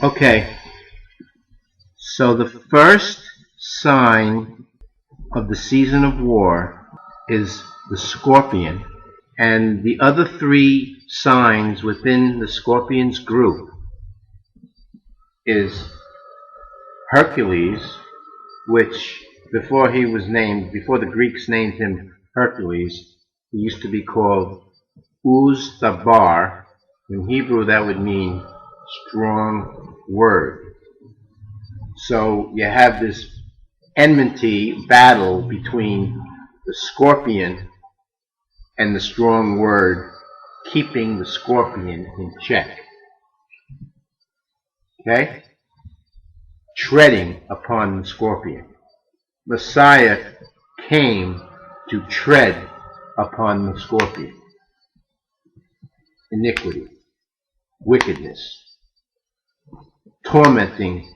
Okay, so the first sign of the season of war is the Scorpion, and the other three signs within the Scorpion's group is Hercules, which before the Greeks named him Hercules, he used to be called Uz Thabar. In Hebrew that would mean strong word. So you have this enmity battle between the Scorpion and the strong word, keeping the Scorpion in check. Okay? Treading upon the Scorpion. Messiah came to tread upon the Scorpion. Iniquity, wickedness, tormenting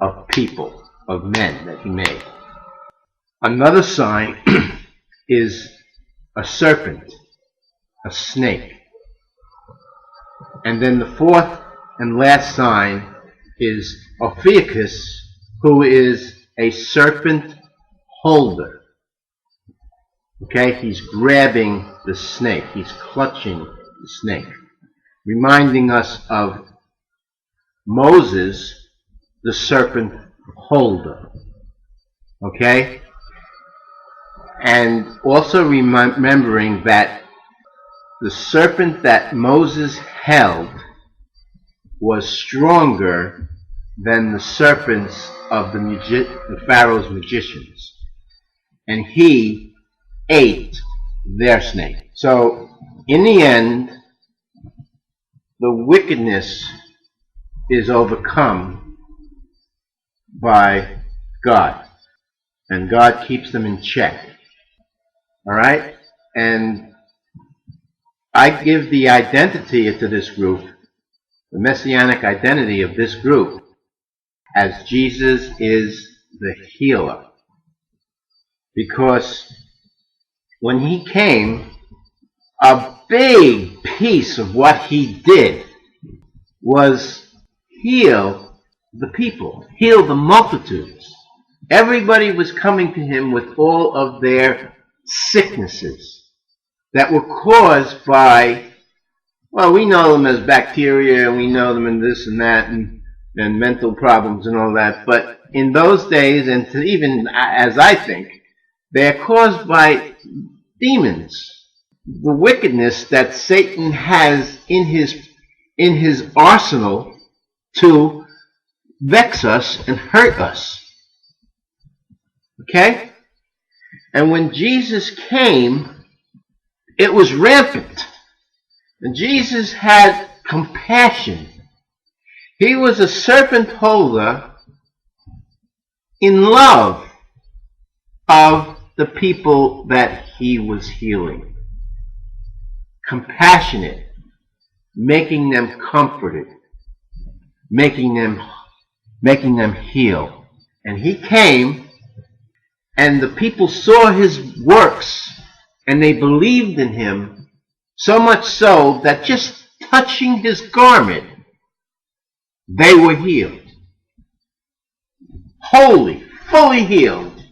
of people, of men that he made. Another sign is a serpent, a snake. And then the fourth and last sign is Ophiuchus, who is a serpent holder. Okay, he's grabbing the snake, he's clutching the snake, reminding us of Moses, the serpent holder. Okay? And also remembering that the serpent that Moses held was stronger than the serpents of the Pharaoh's magicians. And he ate their snake. So, in the end, the wickedness is overcome by God. And God keeps them in check. Alright? And I give the identity to this group, the messianic identity of this group, as Jesus is the healer. Because when he came, a big piece of what he did was heal the people, heal the multitudes. Everybody was coming to him with all of their sicknesses that were caused by, well, we know them as bacteria, we know them in this and that, and mental problems and all that, but in those days, and even as I think, they're caused by demons. The wickedness that Satan has in his arsenal to vex us and hurt us. Okay? And when Jesus came, it was rampant. And Jesus had compassion. He was a serpent holder in love of the people that he was healing. Compassionate, making them comforted, making them heal. And he came, and the people saw his works, and they believed in him, so much so that just touching his garment, they were healed. Wholly, fully healed,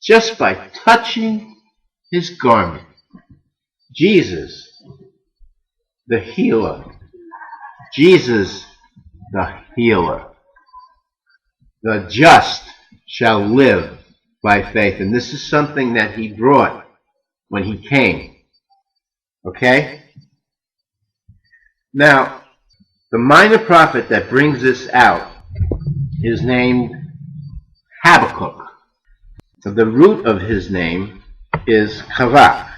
just by touching his garment. Jesus, the healer. Jesus, the healer. The just shall live by faith. And this is something that he brought when he came. Okay? Now, the minor prophet that brings this out is named Habakkuk. So the root of his name is Chavak.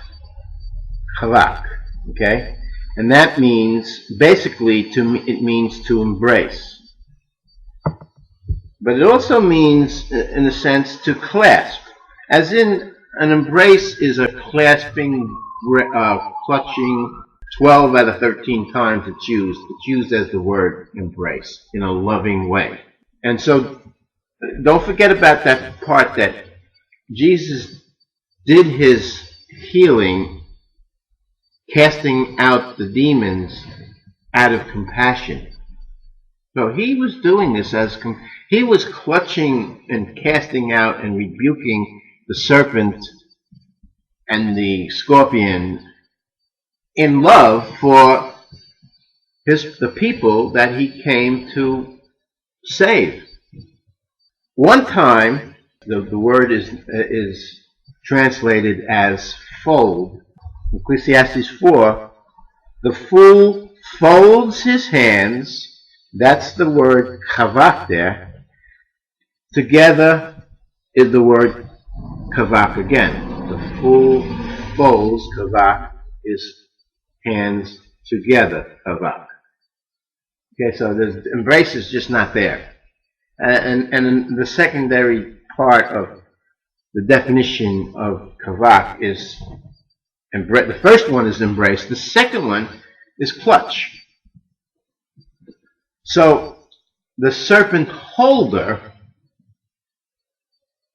Okay? And that means, basically, it means to embrace. But it also means, in a sense, to clasp. As in, an embrace is a clasping, clutching. 12 out of 13 times it's used. It's used as the word embrace in a loving way. And so, don't forget about that part that Jesus did his healing, casting out the demons out of compassion. So he was doing this he was clutching and casting out and rebuking the serpent and the scorpion in love for the people that he came to save. One time, the word is translated as fold. Ecclesiastes 4, the fool folds his hands, that's the word kavak there, together is the word kavak again. The fool folds, kavak is hands together, kavak. Okay, so the embrace is just not there. And the secondary part of the definition of kavak is embrace. The first one is embrace. The second one is clutch. So the serpent holder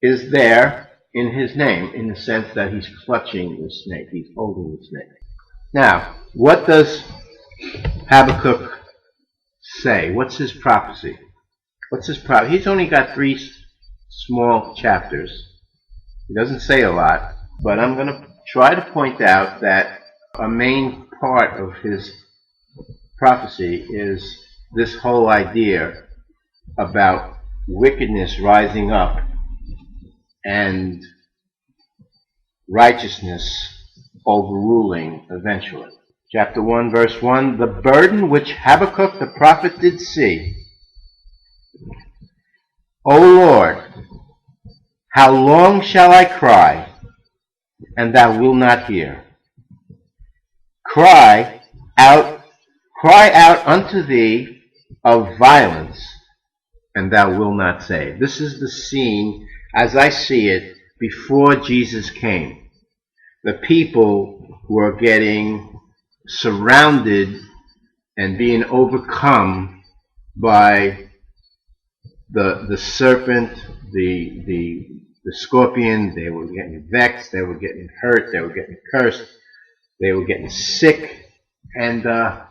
is there in his name, in the sense that he's clutching the snake. He's holding the snake. Now, what does Habakkuk say? What's his prophecy? What's his prophecy? He's only got 3 small chapters. He doesn't say a lot, but I'm going to try to point out that a main part of his prophecy is this whole idea about wickedness rising up and righteousness overruling eventually. Chapter 1, verse 1, the burden which Habakkuk the prophet did see. O Lord, how long shall I cry, and thou wilt not hear? Cry out unto thee of violence, and thou wilt not save. This is the scene, as I see it, before Jesus came. The people were getting surrounded and being overcome by the serpent, the scorpion. They were getting vexed, they were getting hurt, they were getting cursed, they were getting sick, and there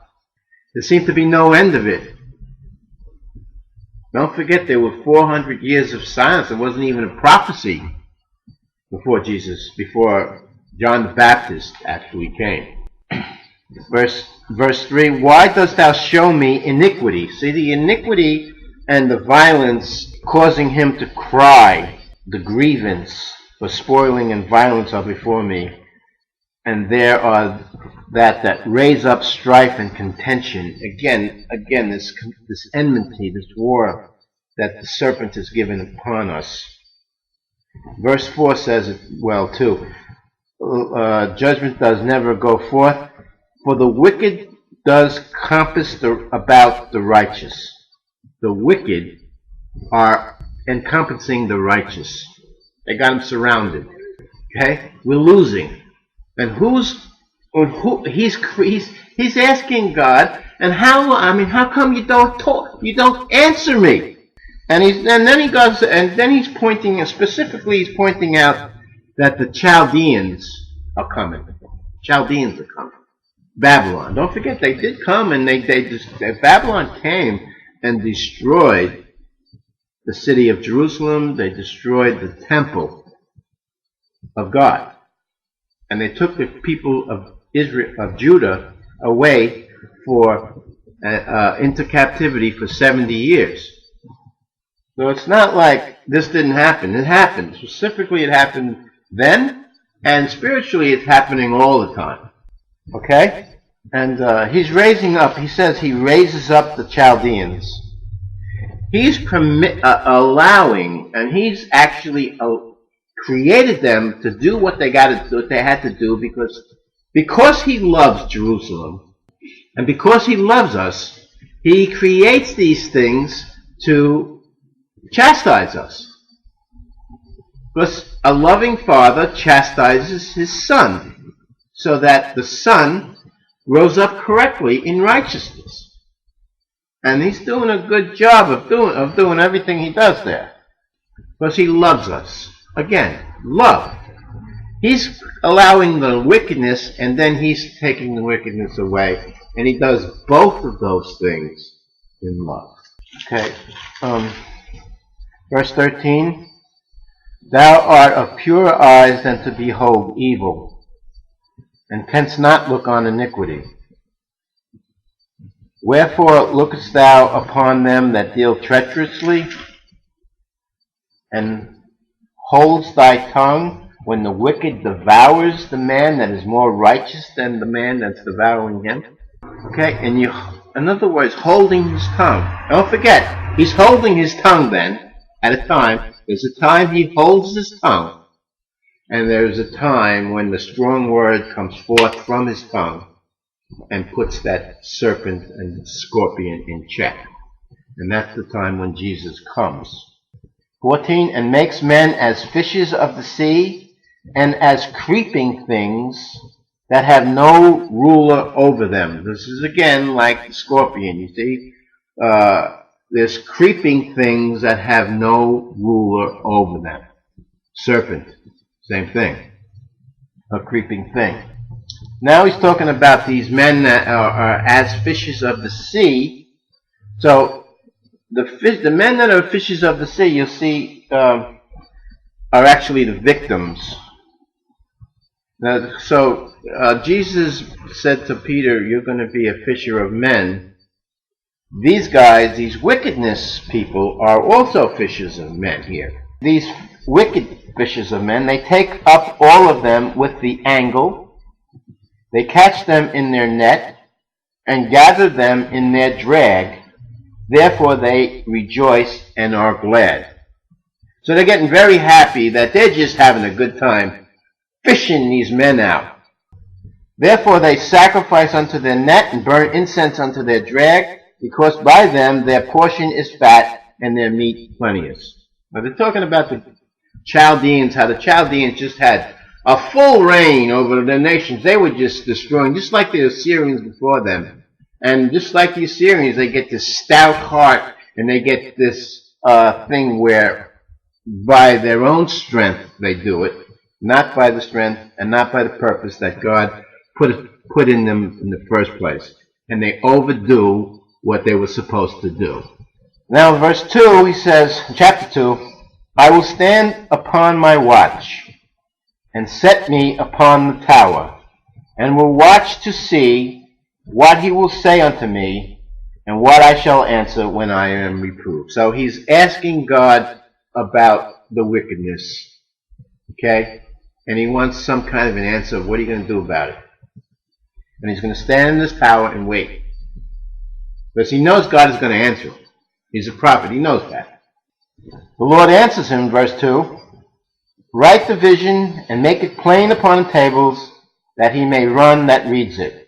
seemed to be no end of it. Don't forget, there were 400 years of silence. There wasn't even a prophecy before John the Baptist actually came. Verse 3, why dost thou show me iniquity? See, the iniquity and the violence causing him to cry, the grievance for spoiling and violence are before me. And there are that raise up strife and contention. Again, this enmity, this war that the serpent has given upon us. Verse 4 says it well too. Judgment does never go forth, for the wicked does compass about the righteous. The wicked are encompassing the righteous. They got them surrounded. Okay, we're losing. And he's asking God, and how come you don't talk? You don't answer me? And then he's pointing out that the Chaldeans are coming. Chaldeans are coming. Babylon. Don't forget, they did come, and Babylon came and destroyed the city of Jerusalem. They destroyed the temple of God. And they took the people of Judah away into captivity for 70 years. So it's not like this didn't happen. It happened. Specifically, it happened then, and spiritually, it's happening all the time. Okay? And he's raising up. He says he raises up the Chaldeans. He's allowing, and he's actually created them to do what they had to do because he loves Jerusalem, and because he loves us, he creates these things to chastise us. Because a loving father chastises his son, so that the son grows up correctly in righteousness. And he's doing a good job of doing everything he does there, because he loves us. Again, love. He's allowing the wickedness, and then he's taking the wickedness away. And he does both of those things in love. Okay. Verse 13. Thou art of purer eyes than to behold evil, and canst not look on iniquity. Wherefore lookest thou upon them that deal treacherously, and holdest thy tongue when the wicked devours the man that is more righteous than the man that's devouring him? Okay, and you, in other words, holding his tongue. Don't forget, he's holding his tongue then, at a time. There's a time he holds his tongue, and there's a time when the strong word comes forth from his tongue and puts that serpent and scorpion in check. And that's the time when Jesus comes. 14, and makes men as fishes of the sea, and as creeping things that have no ruler over them. This is again like the scorpion, you see. There's creeping things that have no ruler over them. Serpent, same thing. A creeping thing. Now he's talking about these men that are as fishes of the sea. So the men that are fishes of the sea, you'll see, are actually the victims. Now, so Jesus said to Peter, you're going to be a fisher of men. These guys, these wickedness people, are also fishers of men here. These wicked fishers of men, they take up all of them with the angle. They catch them in their net and gather them in their drag. Therefore they rejoice and are glad. So they're getting very happy that they're just having a good time fishing these men out. Therefore they sacrifice unto their net and burn incense unto their drag, because by them their portion is fat and their meat plenteous. Now they're talking about the Chaldeans, how the Chaldeans just had a full reign over the nations. They were just destroying, just like the Assyrians before them. And just like the Assyrians, they get this stout heart, and they get this thing where by their own strength they do it, not by the strength and not by the purpose that God put in them in the first place. And they overdo what they were supposed to do. Now in verse 2, he says, chapter 2, I will stand upon my watch, and set me upon the tower, and will watch to see what he will say unto me, and what I shall answer when I am reproved. So he's asking God about the wickedness, okay? And he wants some kind of an answer of what are you going to do about it? And he's going to stand in this tower and wait. Because he knows God is going to answer him. He's a prophet. He knows that. The Lord answers him in verse 2, write the vision and make it plain upon the tables, that he may run that reads it.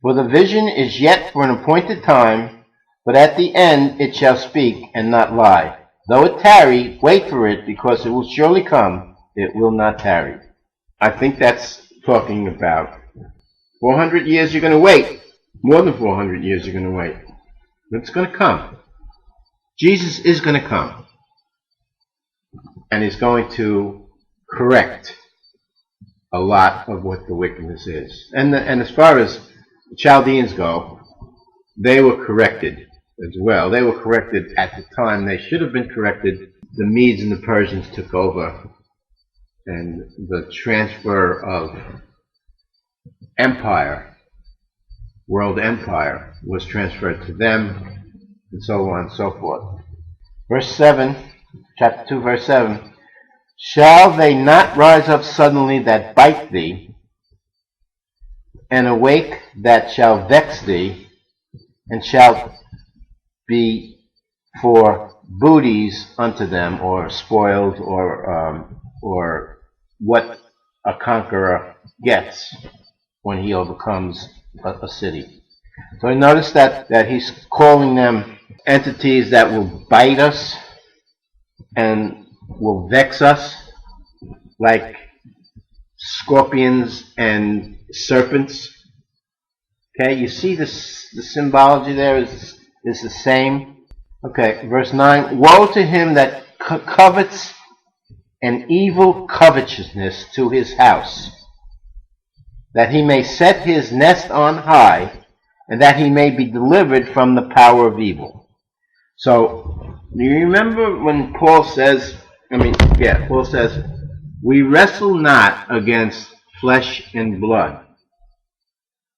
For the vision is yet for an appointed time, but at the end it shall speak and not lie. Though it tarry, wait for it, because it will surely come, it will not tarry. I think that's talking about 400 years you're going to wait. More than 400 years you're going to wait. But it's going to come. Jesus is going to come. And he's going to correct a lot of what the wickedness is. And as far as the Chaldeans go, they were corrected as well. They were corrected at the time they should have been corrected. The Medes and the Persians took over, and the transfer of empire, world empire, was transferred to them, and so on and so forth. Verse 7, chapter 2, verse 7, shall they not rise up suddenly that bite thee, and awake that shall vex thee, and shalt be for booties unto them, or spoiled, or what a conqueror gets when he overcomes a city. So notice that he's calling them entities that will bite us and will vex us, like scorpions and serpents. Okay, you see this, the symbology there is the same. Okay, verse 9, woe to him that covets an evil covetousness to his house, that he may set his nest on high, and that he may be delivered from the power of evil. So, do you remember when Paul says, Paul says, we wrestle not against flesh and blood,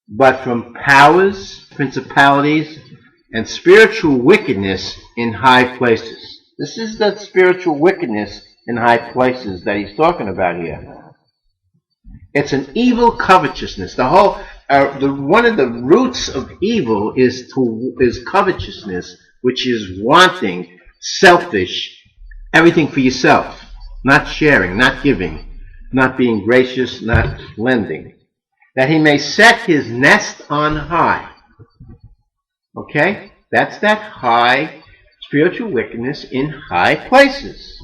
but from powers, principalities, and spiritual wickedness in high places. This is that spiritual wickedness in high places that he's talking about here. It's an evil covetousness. One of the roots of evil is covetousness, which is wanting, selfish, everything for yourself, not sharing, not giving, not being gracious, not lending, that he may set his nest on high. Okay? That's that high spiritual wickedness in high places.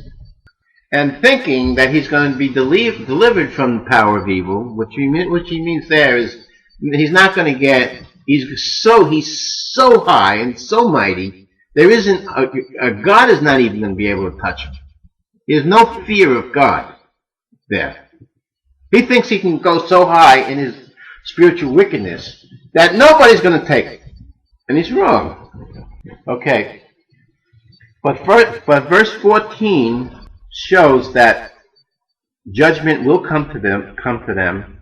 And thinking that he's going to be delivered from the power of evil, which he means there is, he's not going to get, he's so high and so mighty, there isn't, God is not even going to be able to touch him. There's no fear of God there. He thinks he can go so high in his spiritual wickedness that nobody's going to take it. And he's wrong. Okay. But verse 14 shows that judgment will come to them,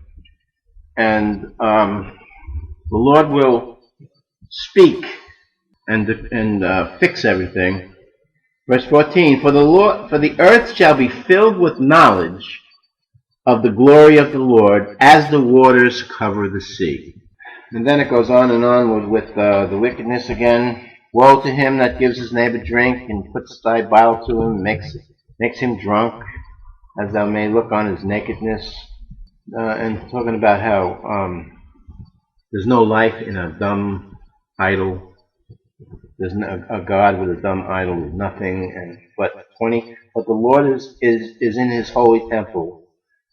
and the Lord will speak and fix everything. Verse 14, for the earth shall be filled with knowledge of the glory of the Lord, as the waters cover the sea. And then it goes on and on with the wickedness again. Woe to him that gives his neighbor drink, and puts thy bottle to him, makes him drunk, as thou may look on his nakedness. And talking about how there's no life in a dumb idol. There's a God with a dumb idol with nothing. But the Lord is in his holy temple.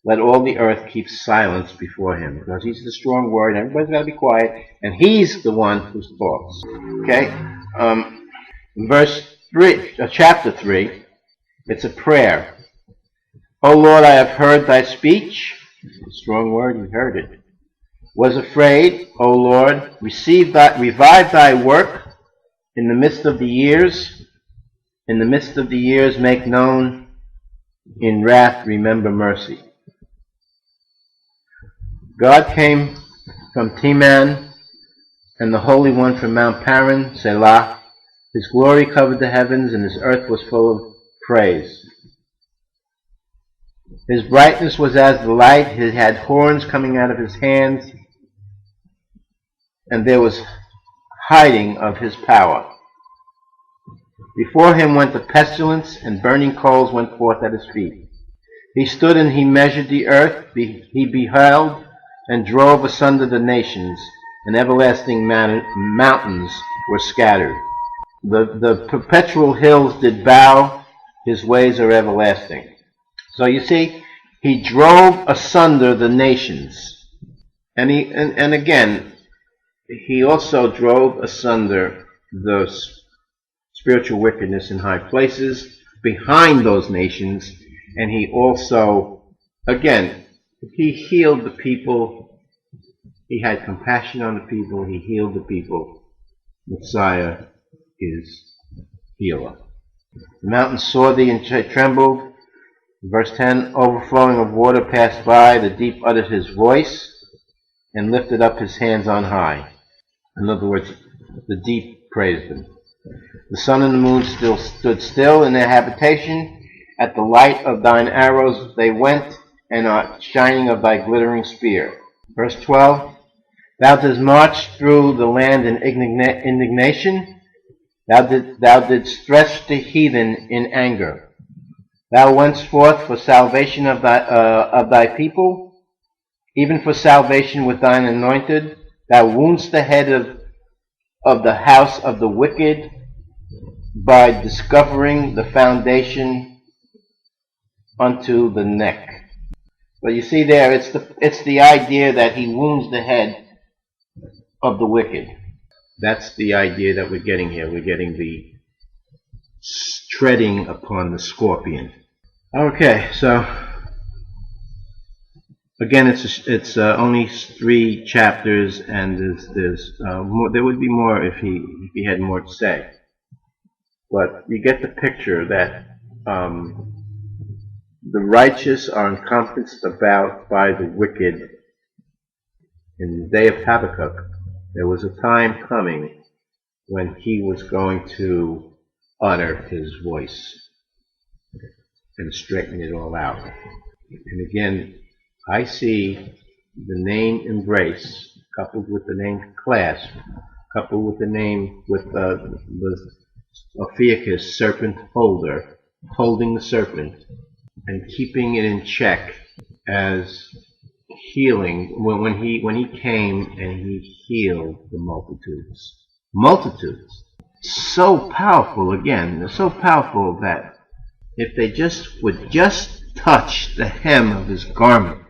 Let all the earth keep silence before him, because he's the strong word. Everybody's got to be quiet, and he's the one who talks. Okay, verse 3, chapter 3. It's a prayer. O Lord, I have heard thy speech. A strong word, you heard it. Was afraid, O Lord, revive thy work in the midst of the years. In the midst of the years, make known. In wrath, remember mercy. God came from Teman, and the Holy One from Mount Paran, Selah. His glory covered the heavens, and his earth was full of praise. His brightness was as the light. He had horns coming out of his hands, and there was hiding of his power. Before him went the pestilence, and burning coals went forth at his feet. He stood and he measured the earth. He beheld and drove asunder the nations, and everlasting mountains were scattered. The perpetual hills did bow, his ways are everlasting. So you see, he drove asunder the nations. And again, he also drove asunder the spiritual wickedness in high places behind those nations. And he also, again, he healed the people. He had compassion on the people. He healed the people. Messiah is healer. The mountains saw thee and trembled. Verse 10, overflowing of water passed by. The deep uttered his voice and lifted up his hands on high. In other words, the deep praised him. The sun and the moon stood still in their habitation. At the light of thine arrows they went, and are shining of thy glittering spear. Verse 12, thou didst march through the land in indignation. Thou didst stretch the heathen in anger. Thou wentst forth for salvation of thy people, even for salvation with thine anointed. Thou woundest the head of the house of the wicked by discovering the foundation unto the neck. But you see there, it's the idea that he wounds the head of the wicked. That's the idea that we're getting here. We're getting the treading upon the scorpion. Okay, so again, it's only 3 chapters, and there's more, there would be more if he had more to say. But you get the picture that the righteous are encompassed about by the wicked. In the day of Habakkuk, there was a time coming when he was going to utter his voice and straighten it all out. And again, I see the name embrace coupled with the name clasp, coupled with the name with the Ophiuchus serpent holder, holding the serpent and keeping it in check as healing when he came and he healed the multitudes. So powerful, again, so powerful that if they would just touch the hem of his garment,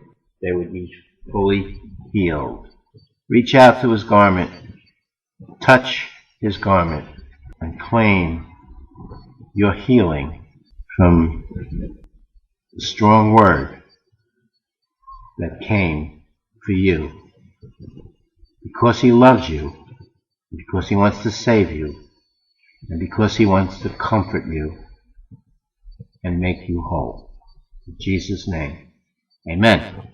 they would be fully healed. Reach out to his garment, touch his garment, and claim your healing from the strong word that came for you. Because he loves you, because he wants to save you, and because he wants to comfort you and make you whole. In Jesus' name, amen.